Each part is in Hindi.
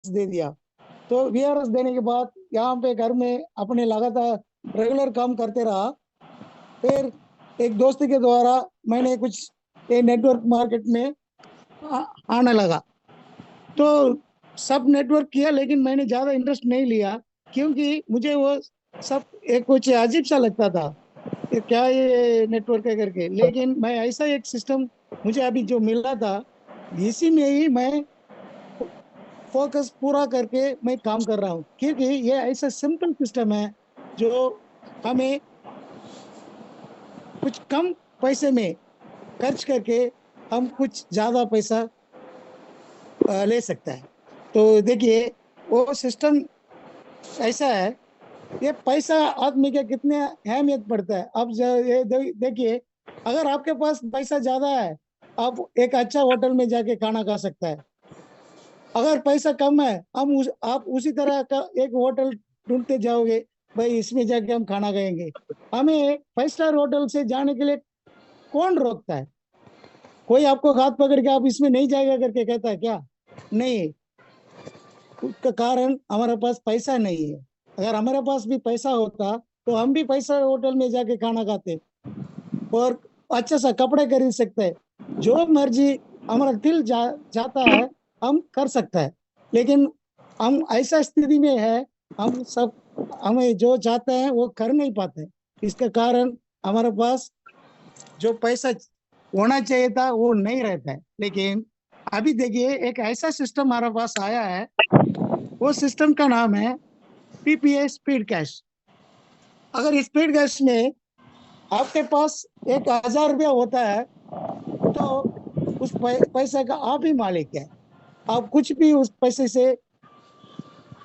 दे दिया। तो वीआरएस देने के बाद यहाँ पे घर में अपने लगातार रेगुलर काम करते रहा। फिर एक दोस्त के द्वारा मैंने कुछ ये नेटवर्क मार्केट में आने लगा। तो सब नेटवर्क किया, लेकिन मैंने ज़्यादा इंटरेस्ट नहीं लिया, क्योंकि मुझे वो सब एक कुछ अजीब सा लगता था। ये क्या, ये नेटवर्क है करके। लेकिन मैं ऐसा एक सिस्टम मुझे अभी जो मिला था, इसी में ही मैं फोकस पूरा करके मैं काम कर रहा हूँ, क्योंकि ये ऐसा सिंपल सिस्टम है जो हमें कुछ कम पैसे में खर्च करके हम कुछ ज्यादा पैसा ले सकता है। तो देखिए, वो सिस्टम ऐसा है। ये पैसा आदमी के कितने अहमियत पड़ता है। अब ये देखिए, अगर आपके पास पैसा ज्यादा है, आप एक अच्छा होटल में जाके खाना खा सकता है। अगर पैसा कम है, आप उसी तरह का एक होटल ढूंढते जाओगे, भाई इसमें जाके हम खाना खाएंगे। हमें 5 स्टार होटल से जाने के लिए कौन रोकता है? कोई आपको हाथ पकड़ के आप इसमें नहीं जाएगा करके कहता है क्या? नहीं। उसका कारण हमारे पास पैसा नहीं है। अगर हमारे पास भी पैसा होता तो हम भी पैसा होटल में जाके खाना खाते और अच्छा सा कपड़े खरीद सकते हैं। जो मर्जी हमारा दिल जाता है, हम कर सकते हैं। लेकिन हम ऐसा स्थिति में है, हम सब हमें जो चाहते हैं वो कर नहीं पाते। इसका कारण हमारे पास जो पैसा होना चाहिए था वो नहीं रहता है। लेकिन अभी देखिए, एक ऐसा सिस्टम हमारे पास आया है। वो सिस्टम का नाम है पीपीए स्पीड कैश। अगर स्पीड कैश में आपके पास 1,000 रुपया होता है, तो उस पैसे का आप ही मालिक है। आप कुछ भी उस पैसे से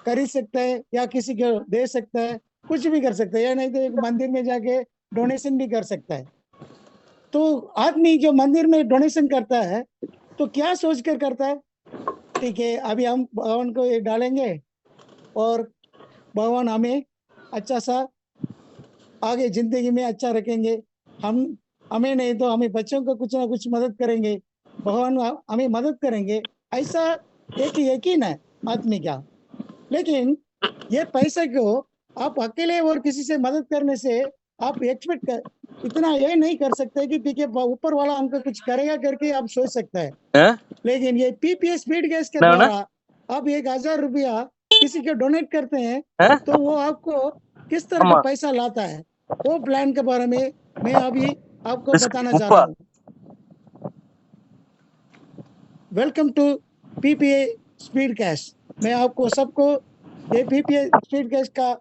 खरीद सकते हैं या किसी को दे सकते हैं, कुछ भी कर सकते हैं, या नहीं तो एक मंदिर में जाके डोनेशन भी कर सकता है। तो आदमी जो मंदिर में डोनेशन करता है, तो क्या सोच कर करता है? ठीक है, अभी हम भगवान को ये डालेंगे और भगवान हमें अच्छा सा आगे जिंदगी में अच्छा रखेंगे। हम हमें नहीं तो हमें बच्चों को कुछ ना कुछ मदद करेंगे, भगवान हमें मदद करेंगे। ऐसा एक यकीन है आदमी का। लेकिन ये पैसे को आप अकेले और किसी से मदद करने से आप एक्सपेक्ट कर इतना ये नहीं कर सकते कि ठीक है ऊपर वाला हमको कुछ करेगा करके आप सोच सकते हैं। हैं? लेकिन ये पीपीएस स्पीड गैस के ना ना द्वारा आप 1,000 रुपया किसी को डोनेट करते हैं, हैं? तो वो आपको किस तरह का ஆமா पैसा लाता है, वो प्लान के बारे में मैं अभी आपको ரிஸ்க் बताना चाह रहा உப்பா हूँ। Welcome to PPA speed cash. मैं आपको सबको ये पीपीए स्पीड कैश का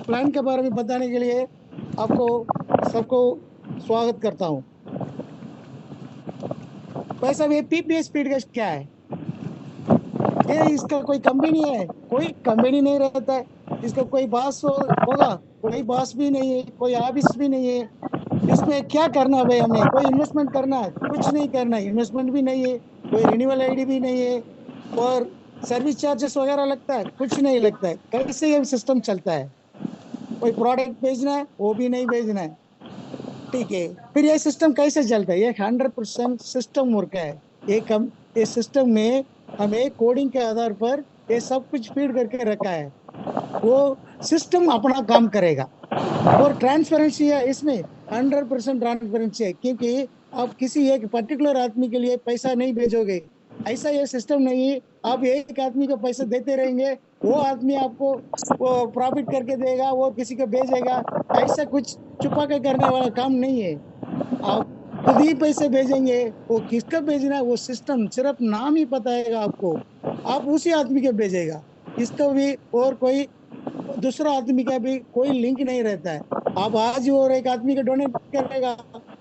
प्लान के बारे में बताने के लिए आपको सबको स्वागत करता हूँ। वैसे ये पीपीए स्पीड कैश क्या है? ये इसका कोई कंपनी है? कोई कंपनी नहीं रहता है। इसका कोई बॉस होगा? कोई बॉस भी नहीं है, कोई ऑफिस भी नहीं है। इसमें क्या करना है भाई? हमें कोई इन्वेस्टमेंट करना है? कुछ नहीं करना है, इन्वेस्टमेंट भी नहीं है, कोई रिन्यूअल आईडी भी नहीं है, और सर्विस चार्जेस वगैरह लगता है? कुछ नहीं लगता है। कैसे ये सिस्टम चलता है? कोई प्रोडक्ट भेजना है, वो भी नहीं भेजना है। ठीक है, फिर ये सिस्टम कैसे चलता है? ये 100% सिस्टम वर्क है। ये कम ये सिस्टम में हमें कोडिंग के आधार पर ये सब कुछ फीड करके रखा है। वो सिस्टम अपना काम करेगा। और ट्रांसपेरेंसी है इसमें, 100% ट्रांसपेरेंसी है, क्योंकि आप किसी एक पर्टिकुलर आदमी के लिए पैसा नहीं भेजोगे। ऐसा ये सिस्टम नहीं है। आप एक आदमी को पैसा देते रहेंगे, वो आदमी आपको वो प्रॉफिट करके देगा, वो किसी को भेजेगा। ऐसा कुछ छुपा के करने वाला काम नहीं है। आप खुद ही पैसे भेजेंगे। वो किसका भेजना है, वो सिस्टम सिर्फ नाम ही बताएगा आपको। आप उसी आदमी को भेजेगा। इसका भी और कोई दूसरा आदमी का भी कोई लिंक नहीं रहता है। आप आज और एक आदमी को डोनेट करेगा,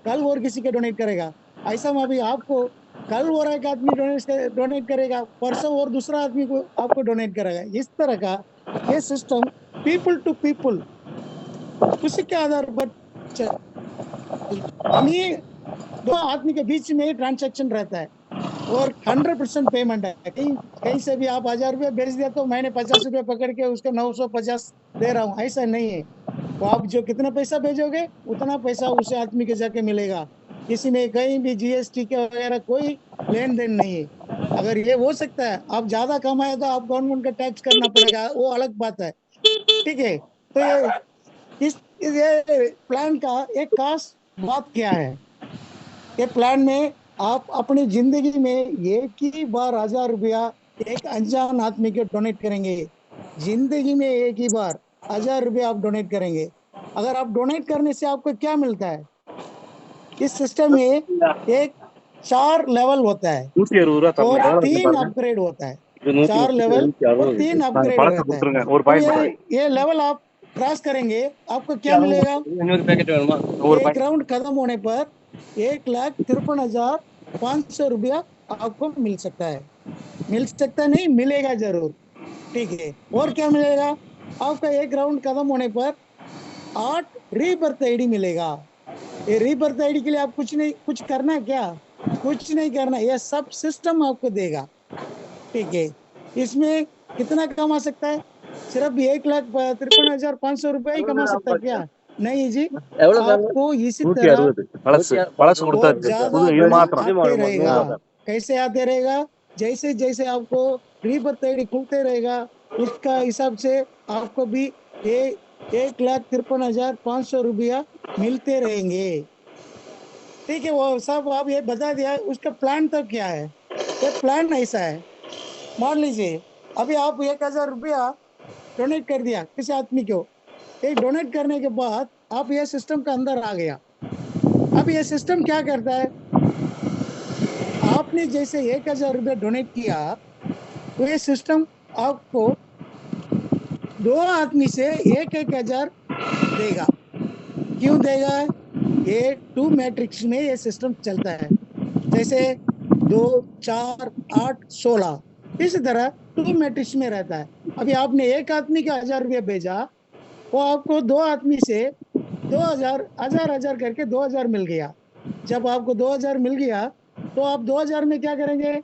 कल और किसी को डोनेट करेगा। ऐसा में अभी आपको कल और एक आदमी डोनेट करेगा, परसों और दूसरा आदमी को आपको डोनेट करेगा। इस तरह का ये सिस्टम पीपल टू पीपल उसी के आधार पर हम ही दो आदमी के बीच में ट्रांजेक्शन रहता है। और 100% पेमेंट है। कहीं कहीं से भी आप 1,000 रुपया भेज दिया तो मैंने 50 रुपया पकड़ के उसका 950 दे रहा हूँ, ऐसा नहीं है। वो आप जो कितना पैसा भेजोगे उतना पैसा उसे आदमी के जाके मिलेगा। किसी में कहीं भी जीएसटी के वगैरह कोई लेन देन नहीं है। अगर ये हो सकता है, आप ज्यादा कमाए तो आप गवर्नमेंट का टैक्स करना पड़ेगा, वो अलग बात है। ठीक है। तो ये प्लान का एक खास बात क्या है, ये प्लान में आप अपनी जिंदगी में एक ही बार 1,000 रुपया एक अनजान आदमी को डोनेट करेंगे। जिंदगी में एक ही बार 1,000 रुपया आप डोनेट करेंगे। अगर आप डोनेट करने से आपको क्या मिलता है, इस सिस्टम में एक 4 लेवल होता है நூத்தி अறுபது ரூபா और தரணும், எவ்வளவு இருக்கு 3 பாருங்க. अपग्रेड होता है। இது 130, 4 लेवल और 260 तीन நாங்க अपग्रेड பழத்தை रहता है। கொடுத்துருங்க ஒரு तो பாயிண்ட் ये மட்டும். ये लेवल आप क्रॉस करेंगे, आपको क्या मिलेगा। இன்னொரு பேக்கெட் வேணுமா? ஒரு एक பாயிண்ட். राउंड खत्म होने पर 1,53,500 रुपया आपको मिल सकता है। मिल सकता नहीं, मिलेगा जरूर। ठीक है। और क्या मिलेगा, आपका एक राउंड खत्म होने पर 8 रीबर्थ आईडी मिलेगा। ये रीबर्थ आईडी के लिए आप कुछ करना है क्या, कुछ नहीं करना, यह सब सिस्टम आपको देगा। ठीक है। इसमें कितना कमा सकता है, सिर्फ 1,53,500 रुपया ही कमा सकता है क्या, नहीं जी। எவ்வளவு தரணும்? आपको इसी நூத்தி तरह அறுபது பழசு பழசு बहुत கொடுத்தாச்சு. ज्यादा புது இது पैसा மாத்திரம் आते रहेगा। कैसे आते रहेगा, जैसे जैसे आपको रीबर्थ आईडी खुलते रहेगा, उसका हिसाब से आपको भी ये 1,53,500 रुपया मिलते रहेंगे। ठीक है, वो सब आप ये बता दिया। उसका प्लान तो क्या है, ये प्लान ऐसा है, मान लीजिए अभी आप 1,000 रुपया डोनेट कर दिया किसी आदमी को। ये डोनेट करने के बाद आप ये सिस्टम के अंदर आ गया। अब ये सिस्टम क्या करता है, आपने जैसे 1,000 रुपया डोनेट किया, तो ये सिस्टम आपको 2 आदमी से 1,000 देगा। क्यों देगा, ये 2 मैट्रिक्स में ये सिस्टम चलता है। जैसे 2, 4, 8, 16, इसी तरह 2 मैट्रिक्स में रहता है। अभी आपने एक आदमी का 1,000 रुपया भेजा, वो आपको 2 आदमी से 2,000, 1,000 करके 2,000 मिल गया। जब आपको 2,000 मिल गया, तो आप 2,000 में क्या करेंगे,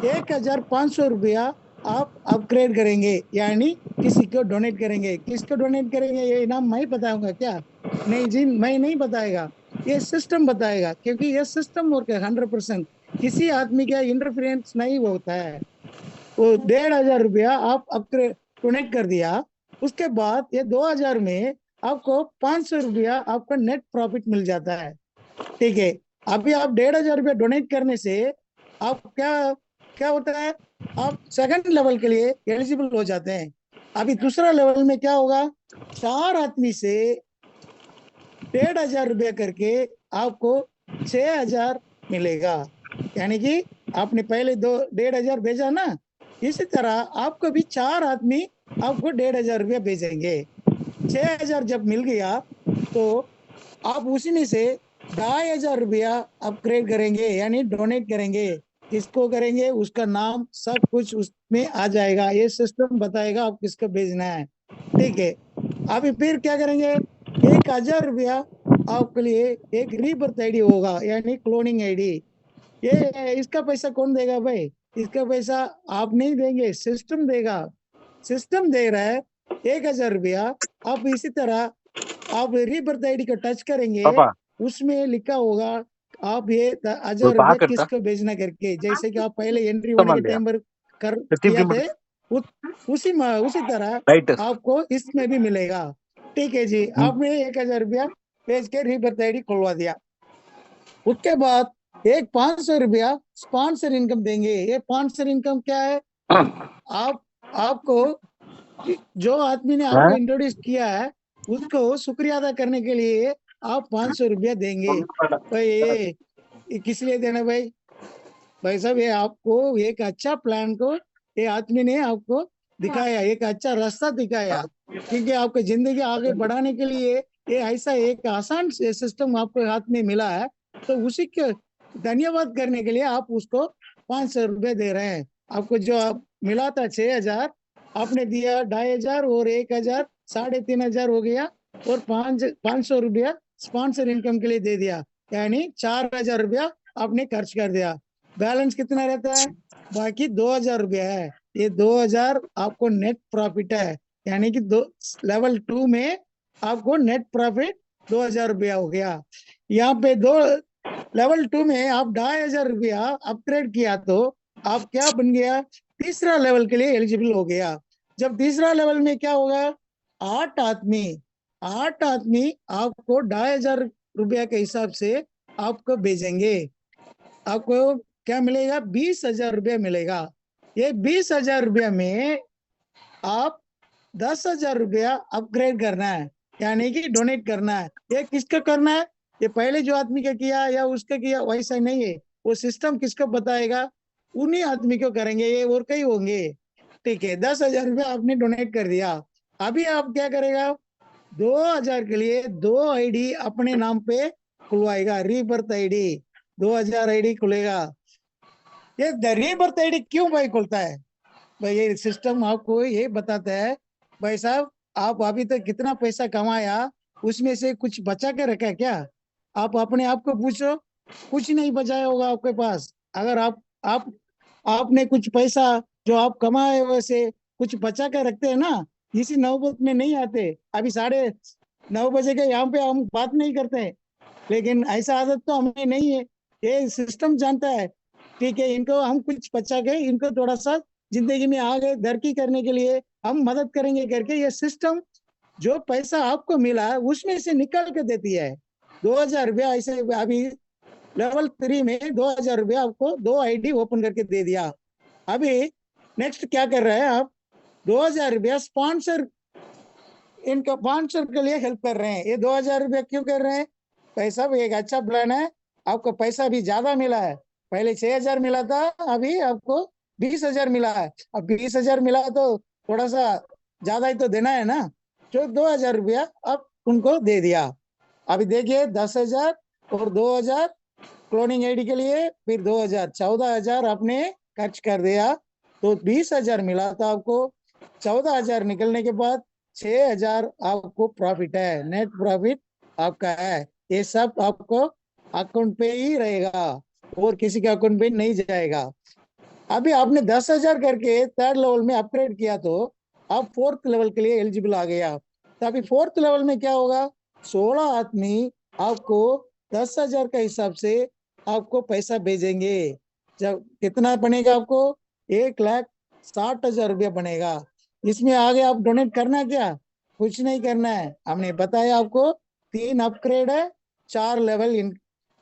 1,500 रुपया आप अपग्रेड करेंगे, यानी किसी को डोनेट करेंगे। किसको डोनेट करेंगे, ये इनाम मैं ही बताऊंगा क्या, नहीं जी, मैं नहीं बताएगा, ये सिस्टम बताएगा, क्योंकि ये सिस्टम वर्क है 100%। किसी आदमी का इंटरफेरेंस नहीं होता है। वो 1,500 रुपया आप अपग्रेड डोनेट कर दिया, उसके बाद ये 2,000 में आपको 500 रुपया आपका नेट प्रॉफिट मिल जाता है। ठीक है। अभी आप 1,500 रुपया डोनेट करने से आप क्या क्या होता है, आप सेकंड लेवल के लिए एलिजिबल हो जाते हैं। अभी दूसरा लेवल में क्या होगा, 4 आदमी से 1,500 रुपया करके आपको 6,000 मिलेगा। यानी कि आपने पहले 1,500 भेजा ना, इसी तरह आपको भी 4 आदमी आपको 1,500 रुपया भेजेंगे। 6,000 जब मिल गया, तो आप उसी में से 2,500 रुपया अपग्रेड करेंगे, यानी डोनेट करेंगे। किसको करेंगे, उसका नाम सब कुछ उसमें आ जाएगा, ये सिस्टम बताएगा आप किसको भेजना है। ठीक है। अभी फिर क्या करेंगे, 1,000 रुपया आपके लिए एक रीबर्थ आईडी होगा, यानी क्लोनिंग आईडी। ये इसका पैसा कौन देगा भाई, इसका पैसा आप नहीं देंगे, सिस्टम देगा। सिस्टम दे रहा है 1,000 रुपया। आप इसी तरह आप रीबर्थ आईडी को टच करेंगे, பாப்பா उसमें लिखा होगा आप ये ஒரு 1,000 रुपया பாக்கெட்டா किसको भेजना करके, जैसे कि आप पहले एंट्री होने சுத்தமா के இல்லையா? टाइम पर कर 50 किया 50 थे, மட்டும். उसी तरह ரைட்டு. आपको इसमें भी मिलेगा। ठीक है जी, आपने 1,000 रुपया भेज के रीबर्थ आईडी खुलवा दिया। उसके बाद एक 500 रुपया स्पॉन्सर इनकम देंगे। ये स्पॉन्सर इनकम क्या है, आप आपको जो आदमी ने आपको इंट्रोड्यूस किया है, उसको शुक्रिया अदा करने के लिए आप 500 रुपया देंगे। भाई ये किस लिए देना भाई, भाई साहब ये आपको एक अच्छा प्लान को ये आदमी ने आपको दिखाया, एक अच्छा रास्ता दिखाया, क्योंकि आपको जिंदगी आगे बढ़ाने के लिए ये ऐसा एक आसान सिस्टम आपको हाथ में मिला है। तो उसी के धन्यवाद करने के लिए आप उसको 500 रुपये दे रहे हैं। आपको जो आप मिला था 6,000, आपने दिया 2,500 और 1,000, 3,500 हो गया, और 500 रुपया स्पॉन्सर इनकम के लिए दे दिया, यानी 4,000 रुपया आपने खर्च कर दिया। बैलेंस कितना रहता है, बाकी 2,000 रुपया है। ये 2,000 आपको नेट प्रॉफिट है, यानी कि लेवल 2 में आपको नेट प्रॉफिट 2,000 रुपया हो गया। यहाँ पे लेवल 2 में आप 2500 रुपया अपग्रेड किया तो आप क्या बन गया, तीसरा लेवल के लिए एलिजिबल हो गया। जब तीसरा लेवल में क्या होगा, 8 आदमी, 8 आदमी आपको 2500 रुपया के हिसाब से आपको भेजेंगे। आपको क्या मिलेगा, 20,000 रुपया मिलेगा। ये 20,000 रुपया में आप 10,000 रुपया अपग्रेड करना है, यानी कि डोनेट करना है। ये किसका करना है, ये पहले जो आदमी का किया या उसका किया वैसा नहीं है। वो सिस्टम किसको बताएगा, उन्हीं आदमी को करेंगे, ये और कई होंगे। ठीक है, 10,000 रुपया आपने डोनेट कर दिया। अभी आप क्या करेगा, 2,000 के लिए 2 आईडी अपने नाम पे खुलवाएगा, रीबर्थ आईडी, 2,000 आईडी खुलेगा। ये रीबर्थ आईडी क्यों भाई खुलता है, भाई ये सिस्टम आपको ये बताता है, भाई साहब आप अभी तक कितना पैसा कमाया, उसमें से कुछ बचा के रखा है क्या। आप अपने आप को पूछो, कुछ नहीं बचाया होगा आपके पास। अगर आप आपने कुछ पैसा जो आप कमाए वैसे कुछ बचा के रखते हैं ना, इसी नौबत में नहीं आते। अभी 9:30 के यहाँ पे हम बात नहीं करते, लेकिन ऐसा आदत तो हमें नहीं है। ये सिस्टम जानता है, ठीक है, इनको हम कुछ बचा के इनको थोड़ा सा जिंदगी में आगे तरक्की करने के लिए हम मदद करेंगे करके ये सिस्टम जो पैसा आपको मिला है उसमें से निकाल के देती है। 2,000 रुपया ऐसे अभी लेवल 3 में 2,000 रुपया आपको 2 आईडी ओपन करके दे दिया। अभी नेक्स्ट क्या कर रहे हैं आप, 2,000 रुपया स्पॉन्सर, इनका स्पॉन्सर के लिए हेल्प कर रहे हैं। ये 2,000 रुपया क्यों कर रहे हैं, पैसा भी एक अच्छा प्लान है, आपको पैसा भी ज्यादा मिला है। पहले 6,000 मिला था, अभी आपको 20,000 मिला है। अब 20,000 मिला तो थोड़ा सा ज्यादा ही तो देना है ना, जो 2,000 रुपया अब उनको दे दिया। अभी देखिए 10,000 और 2,000 क्लोनिंग आईडी के लिए, फिर 2,000, 14,000 आपने खर्च कर दिया, तो 20,000 मिला था आपको। 14,000 निकलने के बाद 6,000 आपको प्रॉफिट है, नेट प्रॉफिट आपका है। ये सब आपको अकाउंट पे ही रहेगा और किसी के अकाउंट पे नहीं जाएगा। अभी आपने 10,000 करके थर्ड लेवल में अपग्रेड किया तो आप फोर्थ लेवल के लिए एलिजिबल आ गया। तो अभी फोर्थ लेवल में क्या होगा, 16 आदमी आपको 10,000 का हिसाब से आपको पैसा भेजेंगे। जब कितना बनेगा आपको, 1,60,000 रुपया बनेगा। इसमें आगे आप डोनेट करना क्या, कुछ नहीं करना है। हमने बताया आपको 3 अपग्रेड है, 4 लेवल, इन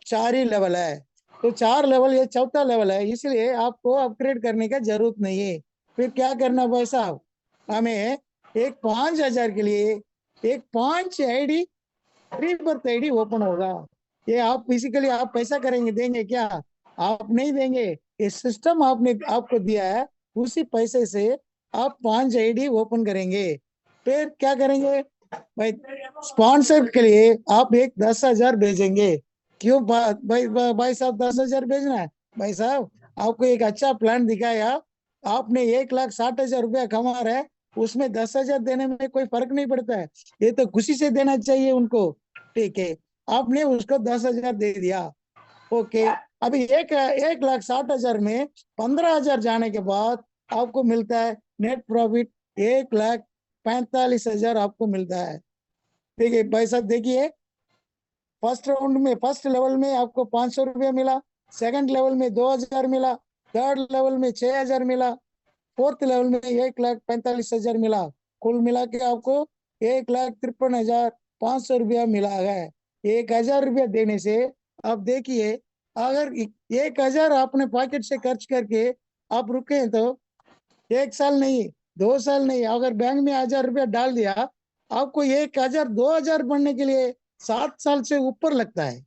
4 ही लेवल है, तो 4 लेवल, ये चौथा लेवल है, इसलिए आपको अपग्रेड करने का जरूरत नहीं है। फिर क्या करना भाई साहब, हमें एक 5,000 के लिए एक 5 आईडी रीबर्थ आईडी ओपन होगा। ये आप फिजिकली आप पैसा करेंगे, देंगे क्या, आप नहीं देंगे। ये सिस्टम आपने आपको दिया है, उसी पैसे से आप 5 आईडी ओपन करेंगे। फिर क्या करेंगे भाई, स्पॉन्सर के लिए आप एक 10,000 भेजेंगे। क्यों भाई भाई साहब 10,000 भेजना है, भाई साहब आपको एक अच्छा प्लान दिखाया, आपने 1,60,000 रुपया कमा रहे हैं, उसमें 10,000 देने में कोई फर्क नहीं पड़ता है, ये तो खुशी से देना चाहिए उनको। ठीक है, आपने उसको 10,000 दे दिया। ओके, अभी 1,60,000 में 15,000 जाने के बाद आपको मिलता है नेट प्रॉफिट 1,45,000 आपको मिलता है। ठीक है भाई साहब, देखिए फर्स्ट राउंड में फर्स्ट लेवल में आपको 500 रुपया मिला, सेकंड लेवल में 2,000 मिला, थर्ड लेवल में 6,000 मिला, फोर्थ लेवल में 1,45,000 मिला। कुल मिला के आपको 1,53,500 रुपया मिला है। 1,000 रुपया देने से अब देखिए, अगर 1,000 आपने पॉकेट से खर्च करके आप रुके तो 1 साल नहीं, 2 साल नहीं, अगर बैंक में 1,000 रुपया डाल दिया, आपको 1,000 2,000 बढ़ने के लिए 7 साल से ऊपर लगता है।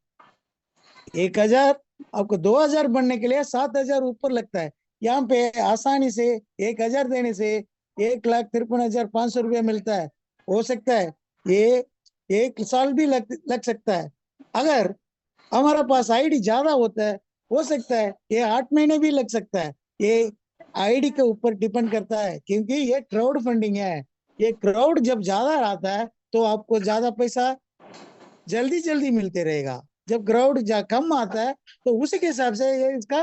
1,000 आपको 2,000 बनने के लिए 7,000 ऊपर लगता है। यहाँ पे आसानी से 1,000 देने से 1,53,500 रुपया मिलता है। हो सकता है ये 1 साल भी लग सकता है। अगर हमारा पास आईडी ज्यादा होता है, हो सकता है ये 8 महीने भी लग सकता है। ये आईडी के ऊपर डिपेंड करता है, क्योंकि ये क्राउड फंडिंग है। ये क्राउड जब ज्यादा आता है तो आपको ज्यादा पैसा जल्दी जल्दी मिलते रहेगा। जब क्राउड कम आता है तो उसी के हिसाब से ये इसका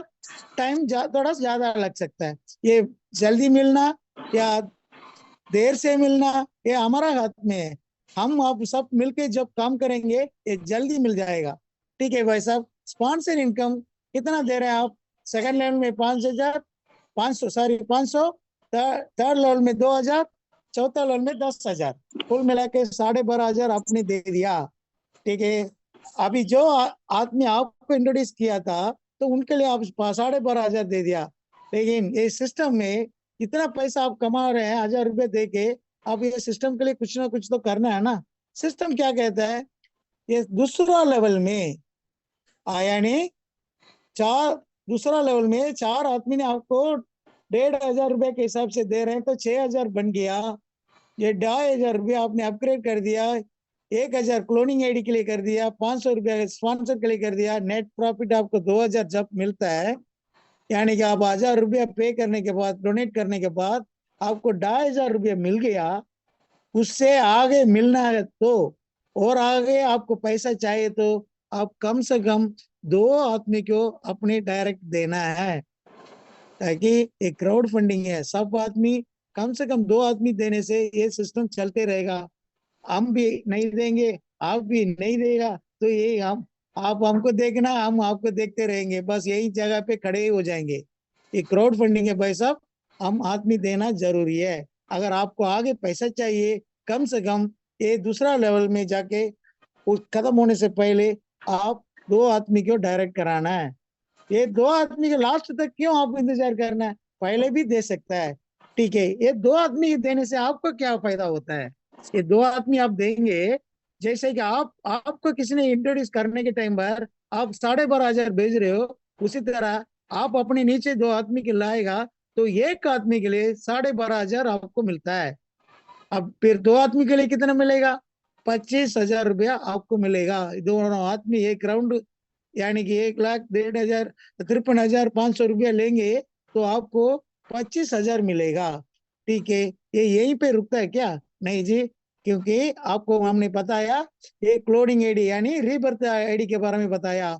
टाइम थोड़ा ज्यादा लग सकता है। ये जल्दी मिलना या देर से मिलना ये हमारा हाथ में है। हम आप सब मिलके जब काम करेंगे ये जल्दी मिल जाएगा। ठीक है भाई साहब, स्पॉन्सर इनकम कितना दे रहे हैं आप? सेकंड लेवल में 5,000, 500, सॉरी 500, थर्ड लेवल में 2,000, चौथा लेवल में 10,000, कुल मिला के 12,500 आपने दे दिया। ठीक है, अभी जो आदमी आपको इंट्रोड्यूस किया था तो उनके लिए आप 12,500 दे दिया, लेकिन ये सिस्टम में इतना पैसा आप कमा रहे हैं 1,000 रुपए दे के, अब ये सिस्टम के लिए कुछ ना कुछ तो करना है ना। सिस्टम क्या कहता है, ये दूसरा लेवल में यानी चार दूसरा लेवल में 4 आदमी ने आपको 1,500 रुपए के हिसाब से दे रहे हैं, तो 6,000 बन गया। ये 2,500 रुपये आपने अपग्रेड कर दिया, 1,000 क्लोनिंग आईडी के लिए कर दिया, 500 रुपया स्पॉन्सर के लिए कर दिया, नेट प्रॉफिट आपको 2,000 जब मिलता है, यानी कि आप 1,000 रुपया पे करने के बाद, डोनेट करने के बाद आपको 2,500 रुपया मिल गया। उससे आगे मिलना है तो, और आगे आपको पैसा चाहिए तो आप कम से कम 2 आदमी को अपने डायरेक्ट देना है, ताकि एक क्राउड फंडिंग है, सब आदमी कम से कम 2 आदमी देने से ये सिस्टम चलते रहेगा। हम भी नहीं देंगे, आप भी नहीं देगा, तो ये हम, आप हमको देखना, हम आपको देखते रहेंगे, बस यही जगह पे खड़े हो जाएंगे। ये क्राउड फंडिंग है भाई साहब, हम आदमी देना जरूरी है। अगर आपको आगे पैसा चाहिए, कम से कम ये दूसरा लेवल में जाके उस खत्म होने से पहले आप 2 आदमी को डायरेक्ट कराना है। ये 2 आदमी के लास्ट तक क्यों आपको इंतजार करना है, पहले भी दे सकता है। ठीक है, ये 2 आदमी देने से आपको क्या फायदा होता है? ये 2 आदमी आप देंगे, जैसे कि आपको किसी ने इंट्रोड्यूस करने के टाइम पर आप 12,500 भेज रहे हो, उसी तरह आप अपने नीचे 2 आदमी के लाएगा तो एक आदमी के लिए 12,500 आपको मिलता है। अब फिर 2 आदमी के लिए कितना मिलेगा? 25,000 रुपया आपको मिलेगा। दोनों आदमी एक राउंड, यानी कि 1,00,000, 1,50,000, 53,500 रुपया लेंगे तो आपको 25,000 मिलेगा। ठीक है, ये यहीं पे रुकता है क्या? नहीं जी, क्योंकि आपको हमने बताया ये क्लोनिंग आईडी यानी रीबर्थ आईडी के बारे में बताया।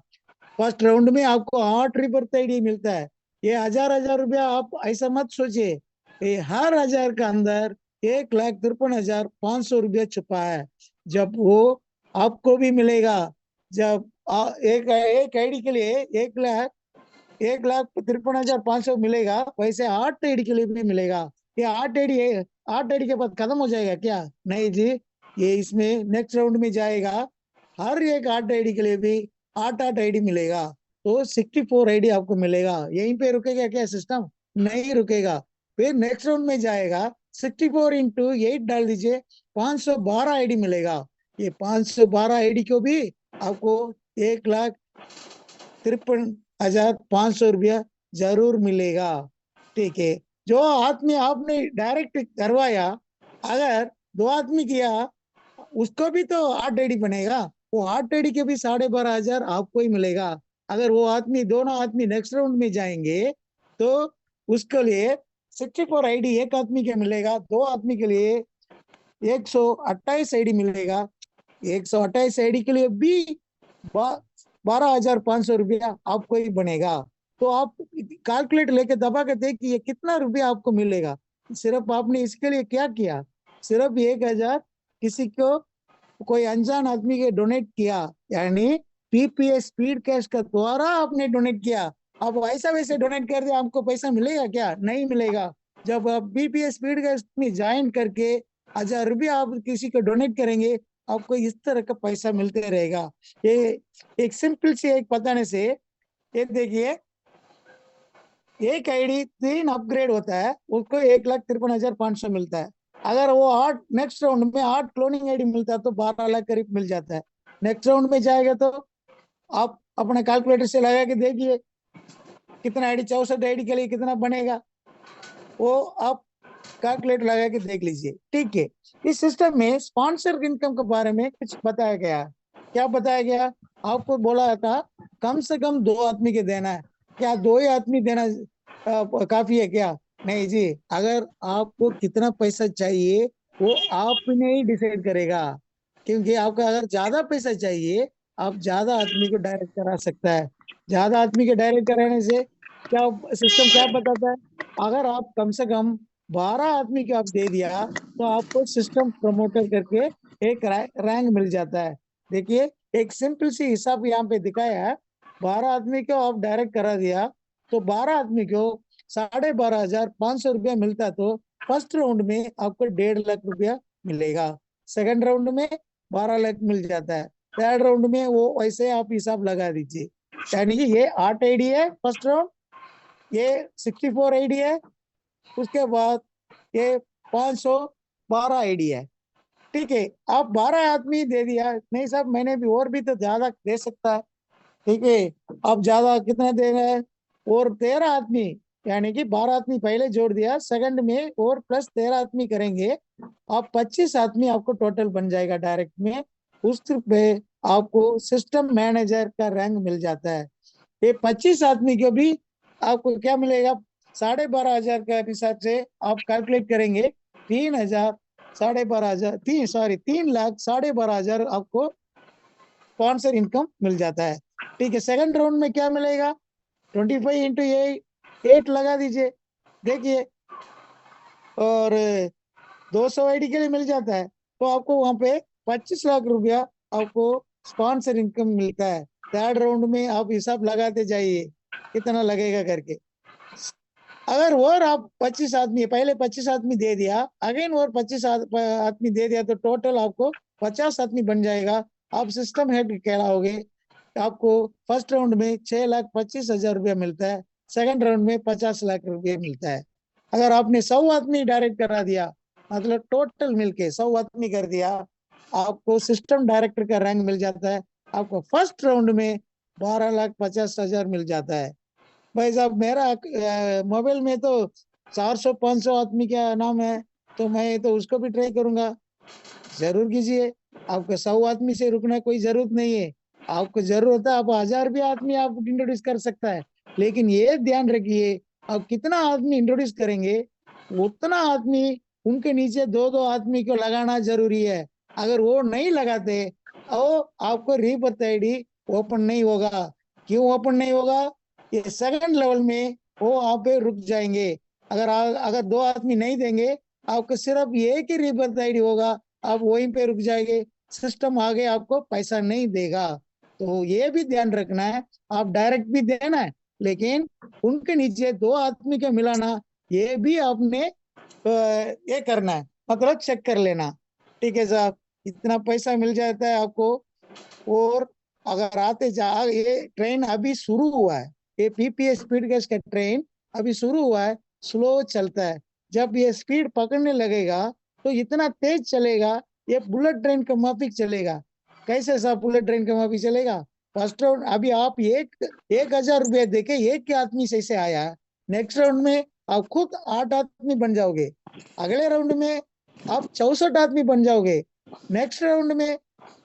फर्स्ट राउंड में आपको 8 रीबर्थ आईडी मिलता है। ये 1,000 रुपया आप ऐसा मत सोचिए, ये हर 1,000 का अंदर 1,53,500 रुपया छुपा है। जब वो आपको भी मिलेगा, जब एक एक आईडी के लिए 1,53,500 मिलेगा, वैसे 8 आईडी के लिए भी मिलेगा। ये 8 आईडी के बाद खत्म हो जाएगा क्या? नहीं जी, ये इसमें नेक्स्ट राउंड में जाएगा, हर एक 8 आईडी के लिए भी 8 आईडी मिलेगा, तो 64 आईडी आपको मिलेगा। यहीं पे रुकेगा क्या सिस्टम? नहीं रुकेगा, फिर नेक्स्ट राउंड में जाएगा, 64 × 8 डाल दीजिए, 512 आईडी मिलेगा। ये 512 आईडी को भी आपको 1,53,500 रुपया जरूर मिलेगा। ठीक है, जो आदमी आपने डायरेक्ट करवाया, अगर 2 आदमी किया, उसको भी तो 8 आईडी बनेगा, वो 8 आईडी के भी 12,500 आपको ही मिलेगा। अगर वो आदमी, दोनों आदमी नेक्स्ट राउंड में जाएंगे तो उसके लिए 64 आईडी एक आदमी के मिलेगा, 2 आदमी के लिए 128 आईडी मिलेगा। 128 आईडी के लिए भी 12,500 रुपया आपको ही बनेगा। तो आप कैलकुलेट लेके दबा के देखिए कितना रुपया आपको मिलेगा। सिर्फ आपने इसके लिए क्या किया, सिर्फ 1,000 किसी को, कोई अनजान आदमी के डोनेट किया, यानी पीपीएस स्पीड कैश का द्वारा आपने डोनेट किया। अब ऐसा वैसे डोनेट कर दिया, आपको पैसा मिलेगा क्या? नहीं मिलेगा। जब आप पीपीएस स्पीड कैश में ज्वाइन करके 1,000 रुपया आप किसी को डोनेट करेंगे, आपको इस तरह का पैसा मिलते रहेगा। ये एक सिंपल से एक बताने से, ये देखिए, एक आईडी 3 अपग्रेड होता है, उसको 1,53,500 मिलता है। अगर वो 8 नेक्स्ट राउंड में 8 क्लोनिंग आईडी मिलता है तो 12 लाख करीब मिल जाता है। नेक्स्ट राउंड में जाएगा तो आप अपने कैलकुलेटर से लगा के देखिए कितना आईडी, 64 आईडी के लिए कितना बनेगा, वो आप कैलकुलेटर लगा के देख लीजिए। ठीक है, इस सिस्टम में स्पॉन्सर इनकम के बारे में कुछ बताया गया। क्या बताया गया? आपको बोला था कम से कम 2 आदमी के देना है। क्या 2 ही आदमी देना काफी है क्या? नहीं जी, अगर आपको कितना पैसा चाहिए वो आपने ही डिसाइड करेगा, क्योंकि आपका अगर ज्यादा पैसा चाहिए, आप ज्यादा आदमी को डायरेक्ट करा सकता है। ज्यादा आदमी के डायरेक्ट कराने से क्या सिस्टम क्या बताता है, अगर आप कम से कम 12 आदमी को आप दे दिया तो आपको सिस्टम प्रमोटर करके एक रैंक मिल जाता है। देखिए, एक सिंपल सी हिसाब यहाँ पे दिखाया है। 12 आदमी को आप डायरेक्ट करा दिया तो 12 आदमी को 12,500 रुपया मिलता, तो फर्स्ट राउंड में आपको 1.5 लाख रुपया मिलेगा, सेकंड राउंड में 12 लाख मिल जाता है, थर्ड राउंड में वो वैसे आप हिसाब लगा दीजिए। यानी कि ये 8 आईडी है फर्स्ट राउंड, ये 64 आईडी है, उसके बाद ये 512 आईडी है। ठीक है, आप 12 आदमी दे दिया, नहीं साहब मैंने भी और भी तो ज्यादा दे सकता है। ठीक है, आप ज्यादा कितना दे रहे हैं, और 13 आदमी, यानी कि 12 आदमी पहले जोड़ दिया, सेकंड में और प्लस 13 आदमी करेंगे, आप 25 आदमी आपको टोटल बन जाएगा डायरेक्ट में। उस पे आपको सिस्टम मैनेजर का रैंक मिल जाता है। ये 25 आदमी को भी आपको क्या मिलेगा, 12,500 के हिसाब से आप कैलकुलेट करेंगे, 3,000, 12,500, 3 लाख 12,500 आपको स्पॉन्सर इनकम मिल जाता है। ठीक है, सेकंड राउंड में क्या मिलेगा, 25 × 8 लगा दीजिए, देखिए, और 200 आईडी के लिए मिल जाता है, तो आपको वहां पे 25 लाख रुपया आपको स्पॉन्सर इनकम मिलता है। थर्ड राउंड में आप हिसाब लगाते जाइए कितना लगेगा करके। अगर और आप 25 आदमी, पहले 25 आदमी दे दिया, अगेन और 25 आदमी दे दिया, तो टोटल आपको 50 आदमी बन जाएगा। आप सिस्टम हेड कहलाओगे। आपको फर्स्ट राउंड में 6,25,000 रुपया मिलता है, सेकंड राउंड में 50 लाख रुपया मिलता है। अगर आपने 100 आदमी डायरेक्ट करा दिया, मतलब टोटल मिलके 100 आदमी कर दिया, आपको सिस्टम डायरेक्टर का रैंक मिल जाता है। आपको फर्स्ट राउंड में 12,50,000 मिल जाता है। भाई साहब मेरा मोबाइल में तो 400-500 आदमी का नाम है, तो मैं तो उसको भी ट्राई करूंगा। जरूर कीजिए, आपको 100 आदमी से रुकना कोई जरूरत नहीं है। आपको जरूरत है, आप 1000 भी आदमी आप इंट्रोड्यूस कर सकता है, लेकिन ये ध्यान रखिए, आप कितना आदमी इंट्रोड्यूस करेंगे, उतना आदमी उनके नीचे 2-2 आदमी को लगाना जरूरी है। अगर वो नहीं लगाते, तो आपको रीबर्थ आईडी ओपन नहीं होगा। क्यों ओपन नहीं होगा, ये सेकंड लेवल में वो आप पे रुक जाएंगे। अगर 2 आदमी नहीं देंगे, आपको सिर्फ एक ही रीबर्थ आईडी होगा, आप वहीं पे रुक जाएंगे, सिस्टम आगे आपको पैसा नहीं देगा। तो ये भी ध्यान रखना है, आप डायरेक्ट भी देना है, लेकिन उनके नीचे 2 आदमी का मिलाना, ये भी आपने ये करना है, मतलब चेक कर लेना। ठीक है साहब, इतना पैसा मिल जाता है आपको। और अगर आते जा, ये ट्रेन अभी शुरू हुआ है, ये पीपीए स्पीड गेज का ट्रेन अभी शुरू हुआ है, स्लो चलता है। जब ये स्पीड पकड़ने लगेगा तो इतना तेज चलेगा, ये बुलेट ट्रेन का माफिक चलेगा। कैसे साहब बुलेट ट्रेन का माफिक चलेगा, फर्स्ट राउंड अभी आप 1,000 रुपये देके एक के आदमी से आया, नेक्स्ट राउंड में आप खुद 8 आदमी बन जाओगे, अगले राउंड में आप 64 आदमी बन जाओगे, नेक्स्ट राउंड में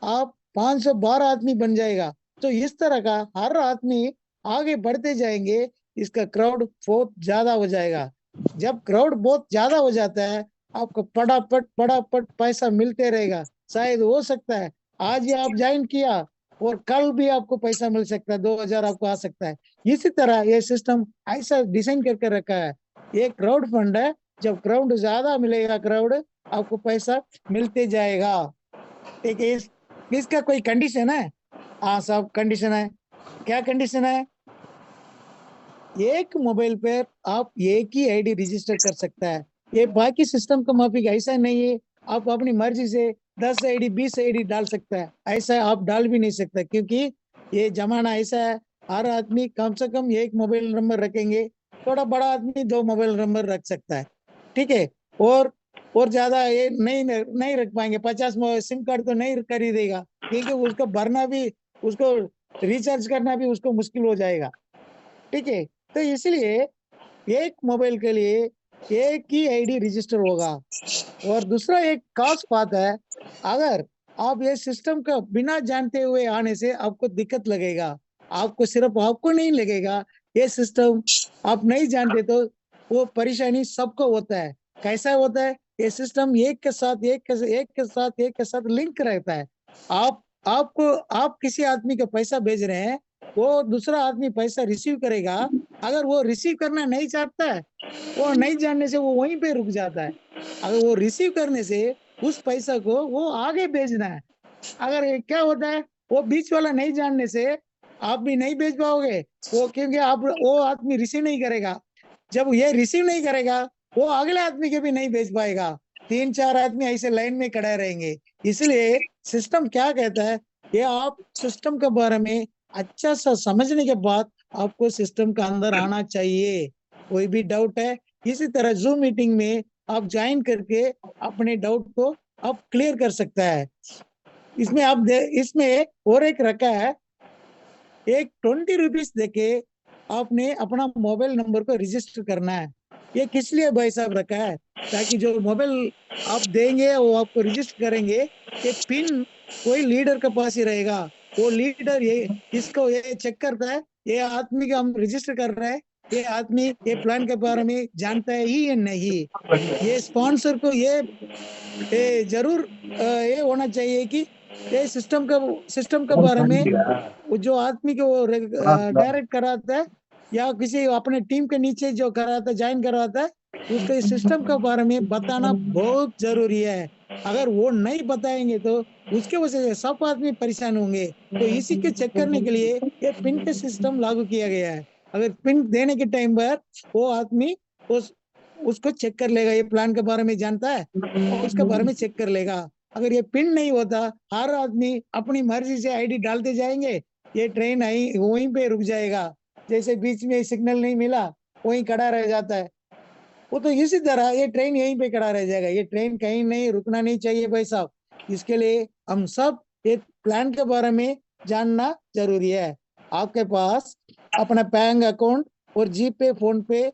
आप 512 आदमी बन जाएगा। तो इस तरह का हर आदमी आगे बढ़ते जाएंगे, इसका क्राउड बहुत ज्यादा हो जाएगा। जब क्राउड बहुत ज्यादा हो जाता है, आपको पटापट पटापट पैसा मिलते रहेगा। शायद हो सकता है आज ही आप ज्वाइन किया और कल भी आपको पैसा मिल सकता है, 2,000 आपको आ सकता है। इसी तरह ये सिस्टम ऐसा डिजाइन करके रखा है, ये क्राउड फंड है। जब क्राउड ज्यादा मिलेगा, क्राउड आपको पैसा मिलते जाएगा। ठीक है, इसका कोई कंडीशन है? हाँ सब कंडीशन है। क्या कंडीशन है, एक मोबाइल पर आप एक ही आईडी रजिस्टर कर सकता है। ये बाकी सिस्टम का माफिक ऐसा नहीं है, आप अपनी मर्जी से 10 आईडी 20 आईडी डाल सकता है, ऐसा आप डाल भी नहीं सकता, क्योंकि ये जमाना ऐसा है, हर आदमी कम से कम एक मोबाइल नंबर रखेंगे, थोड़ा बड़ा आदमी 2 मोबाइल नंबर रख सकता है। ठीक है, और ज्यादा ये नहीं नहीं रख पाएंगे, 50 सिम कार्ड तो नहीं खरीदेगा, क्योंकि उसको भरना भी, उसको रिचार्ज करना भी उसको मुश्किल हो जाएगा। ठीक है, तो इसलिए एक मोबाइल के लिए एक ही आईडी रजिस्टर होगा। और दूसरा एक खास बात है, अगर आप ये सिस्टम का बिना जानते हुए आने से आपको दिक्कत लगेगा, आपको सिर्फ आपको नहीं लगेगा, ये सिस्टम आप नहीं जानते तो वो परेशानी सबको होता है। कैसा होता है, ये सिस्टम एक के साथ एक के साथ लिंक रहता है। आपको आप किसी आदमी का पैसा भेज रहे हैं, वो दूसरा आदमी पैसा रिसीव करेगा, अगर वो रिसीव करना नहीं चाहता है, वो नहीं जानने से वो वहीं पे रुक जाता है। अगर वो रिसीव करने से उस पैसा को वो आगे भेजना है, अगर क्या होता है, वो बीच वाला नहीं जानने से आप भी नहीं भेज पाओगे वो, क्योंकि आप वो आदमी रिसीव नहीं करेगा। जब ये रिसीव नहीं करेगा, वो अगले आदमी के भी नहीं भेज पाएगा। 3-4 आदमी ऐसे लाइन में खड़े रहेंगे। इसलिए सिस्टम क्या कहता है, ये आप सिस्टम के बारे में अच्छा सा समझने के बाद आपको सिस्टम का अंदर आना चाहिए। कोई भी डाउट है, इसी तरह जूम मीटिंग में आप ज्वाइन करके अपने डाउट को आप क्लियर कर सकता है। इसमें इसमें और एक रखा है, एक 20 रुपीज देके आपने अपना मोबाइल नंबर को रजिस्टर करना है। ये किस लिए भाई साहब रखा है, ताकि जो मोबाइल आप देंगे वो आपको रजिस्टर करेंगे, ये पिन कोई लीडर के पास ही रहेगा। वो लीडर ये इसको ये चेक करता है, ये आदमी का हम रजिस्टर कर रहे हैं, ये आदमी ये प्लान के बारे में जानता है ही या नहीं। ये स्पॉन्सर को ये जरूर ये होना चाहिए कि ये सिस्टम के बारे में वो जो आदमी को वो डायरेक्ट कराता है, या किसी अपने टीम के नीचे जो कराता है, ज्वाइन करवाता है, उसको इस सिस्टम के बारे में बताना बहुत जरूरी है। अगर वो नहीं बताएंगे तो उसके वजह से सब आदमी परेशान होंगे। तो इसी के चेक करने के लिए ये पिन टेस्ट सिस्टम लागू किया गया है। अगर पिन देने के टाइम पर वो आदमी उस उसको चेक कर लेगा, ये प्लान के बारे में जानता है, और उसके बारे में चेक कर लेगा। अगर ये पिन नहीं होता, हर आदमी अपनी मर्जी से आईडी डालते जाएंगे, ये ट्रेन आई वहीं पे रुक जाएगा। जैसे बीच में सिग्नल नहीं मिला, वहीं खड़ा रह जाता है। वो तो इसी तरह ये ट्रेन यहीं पे खड़ा रह जाएगा। ये ट्रेन कहीं नहीं रुकना नहीं चाहिए भाई साहब। इसके लिए हम सब ये प्लान के बारे में जानना जरूरी है। आपके पास अपना बैंक अकाउंट और जीपे फोन पे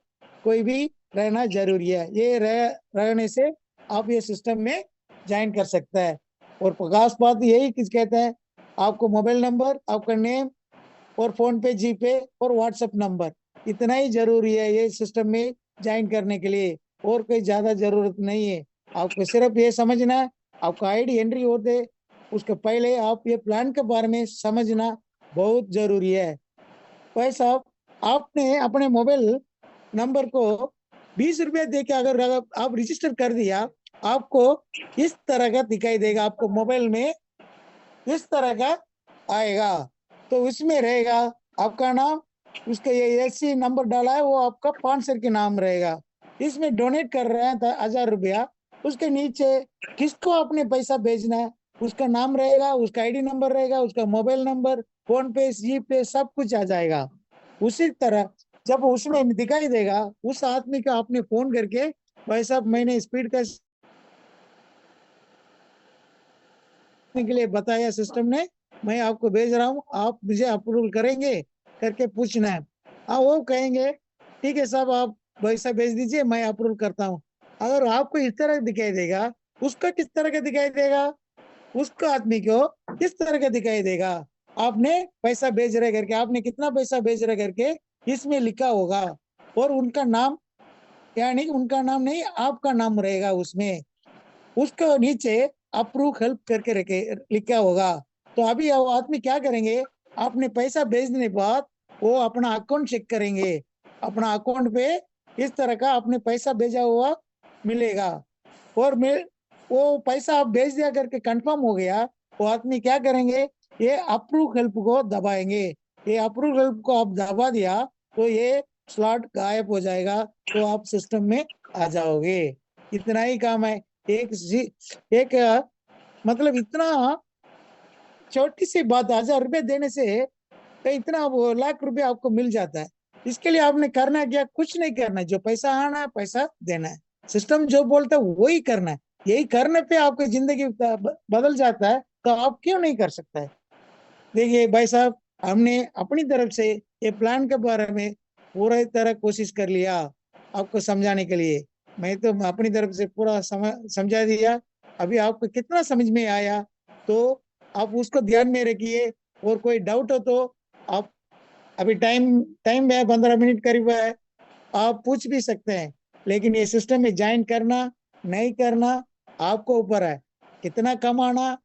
कोई भी रहना जरूरी है। ये रहने से आप ये सिस्टम में ज्वाइन कर सकते हैं। और प्रकाश बात यही किस कहते हैं, आपको मोबाइल नंबर, आपका नेम, और फोन पे, जीपे और व्हाट्सएप नंबर, इतना ही जरूरी है ये सिस्टम में ज्वाइन करने के लिए। और कोई ज्यादा जरूरत नहीं है। आपको सिर्फ ये समझना है, आपका आईडी एंट्री होते उसके पहले आप ये प्लान के बारे में समझना बहुत जरूरी है। भाई साहब, आपने अपने मोबाइल नंबर को 20 रुपए दे के अगर आप रजिस्टर कर दिया, आपको इस तरह का दिखाई देगा। आपको मोबाइल में इस तरह का आएगा। तो उसमें रहेगा आपका नाम, उसका ये एलसी नंबर डाला है, वो आपका स्पॉन्सर के नाम रहेगा। इसमें डोनेट कर रहे हैं 1000 रुपया, उसके नीचे किसको आपने पैसा भेजना है उसका नाम रहेगा, उसका आईडी नंबर रहेगा, उसका मोबाइल नंबर, फोन पे, जी पे, सब कुछ आ जाएगा। उसी तरह जब उसमें दिखाई देगा, उस आदमी का आपने फोन करके, भाई साहब मैंने स्पीड का के लिए बताया सिस्टम ने, मैं आपको भेज रहा हूँ, आप मुझे अप्रूवल करेंगे करके पूछना है। हाँ, वो कहेंगे ठीक है साहब, आप पैसा भेज दीजिए, मैं अप्रूवल करता हूँ। अगर आपको इस तरह दिखाई देगा, उसका किस तरह का दिखाई देगा, उसको आदमी को किस तरह का दिखाई देगा, आपने पैसा भेज रहे करके, आपने कितना पैसा भेज रहे करके इसमें लिखा होगा। और उनका नाम, यानी उनका नाम नहीं, आपका नाम रहेगा उसमें। उसको नीचे अप्रूव हेल्प करके रखे लिखा होगा। तो अभी वो आदमी क्या करेंगे, आपने पैसा भेजने के बाद वो अपना अकाउंट चेक करेंगे। अपना अकाउंट पे इस तरह का आपने पैसा भेजा हुआ मिलेगा। और वो पैसा आप भेज दिया करके कंफर्म हो गया, वो आदमी क्या करेंगे, ये अप्रूव हेल्प को दबाएंगे। ये अप्रूव हेल्प को आप दबा दिया तो ये स्लॉट गायब हो जाएगा, तो आप सिस्टम में आ जाओगे। इतना ही काम है। एक मतलब इतना छोटी सी बात, 1000 रुपए देने से तो इतना वो लाख रुपए आपको मिल जाता है। इसके लिए आपने करना क्या, कुछ नहीं करना है, जो पैसा आना है पैसा देना है। सिस्टम जो बोलता है वही करना है। यही करने पे आपकी जिंदगी बदल जाता है, तो आप क्यों नहीं कर सकता है। देखिए भाई साहब, हमने अपनी तरफ से ये प्लान के बारे में पूरी तरह कोशिश कर लिया आपको समझाने के लिए। मैं तो अपनी तरफ से पूरा समझा दिया। अभी आपको कितना समझ में आया, तो आप उसको ध्यान में रखिए। और कोई डाउट हो तो आप, अभी टाइम टाइम है 15 मिनट करीब है, आप पूछ भी सकते हैं। लेकिन ये सिस्टम में ज्वाइन करना नहीं करना आपको ऊपर है। कितना कमाना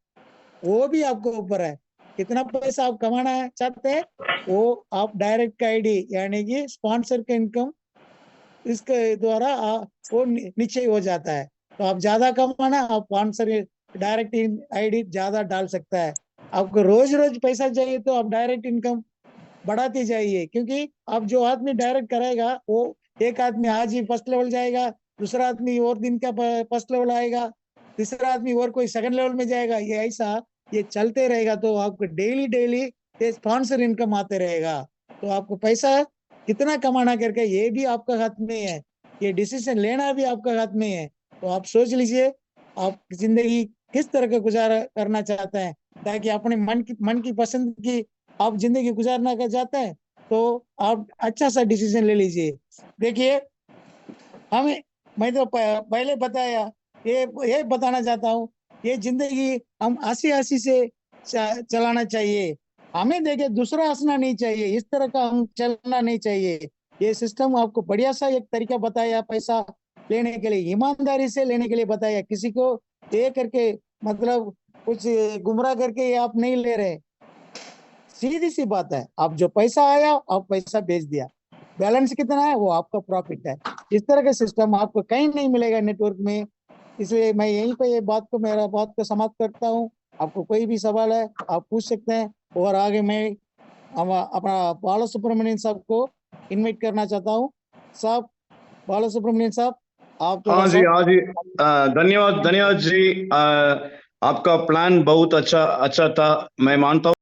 वो भी आपको ऊपर है। कितना पैसा आप कमाना है चाहते हैं, वो आप डायरेक्ट आईडी यानी कि स्पॉन्सर के इनकम, इसके द्वारा वो निश्चय हो जाता है। तो आप ज्यादा कमाना, आप स्पॉन्सर डायरेक्ट आईडी ज्यादा डाल सकता है। आपको रोज रोज पैसा चाहिए तो आप डायरेक्ट इनकम बढ़ाते जाइए, क्योंकि अब जो आदमी डायरेक्ट करेगा वो एक आदमी आज ही फर्स्ट लेवल जाएगा, दूसरा आदमी और दिन का फर्स्ट लेवल आएगा, तीसरा आदमी और कोई सेकंड लेवल में जाएगा, ये ऐसा ये चलते रहेगा तो आपको डेली डेली ये स्पॉन्सर इनकम आते रहेगा। तो आपको पैसा कितना कमाना करके ये भी आपका हाथ में है, ये डिसीजन लेना भी आपका हाथ में है। तो आप सोच लीजिए आप जिंदगी किस तरह का गुजारा करना चाहते हैं, ताकि अपने मन की पसंद की आप जिंदगी गुजारना का चाहते हैं तो आप अच्छा सा डिसीजन ले लीजिए। देखिए हमें, मैं तो पहले बताया, ये बताना चाहता हूँ, ये जिंदगी हम हंसी हंसी से चलाना चाहिए। हमें देखिए दूसरा हंसना नहीं चाहिए, इस तरह का हम चलना नहीं चाहिए। ये सिस्टम आपको बढ़िया सा एक तरीका बताया पैसा लेने के लिए, ईमानदारी से लेने के लिए बताया, किसी को ये करके मतलब कुछ गुमराह करके आप नहीं ले रहे। सीधी सी बात है, आप जो पैसा आया आप पैसा भेज दिया, बैलेंस कितना है वो आपका प्रॉफिट है। इस तरह का सिस्टम आपको कहीं नहीं मिलेगा नेटवर्क में। इसलिए मैं यहीं पे ये बात को मेरा बात को समाप्त करता हूँ। आपको कोई भी सवाल है आप पूछ सकते हैं, और आगे मैं अपना बाला सुब्रमण्यन साहब को इनवाइट करना चाहता हूँ। साहब, बाला सुब्रमण्यन साहब, आप थोड़ा हाँ जी, सा। हाँ जी। धन्यवाद, धन्यवाद जी। आपका प्लान बहुत अच्छा अच्छा था, मैं मानता हूँ।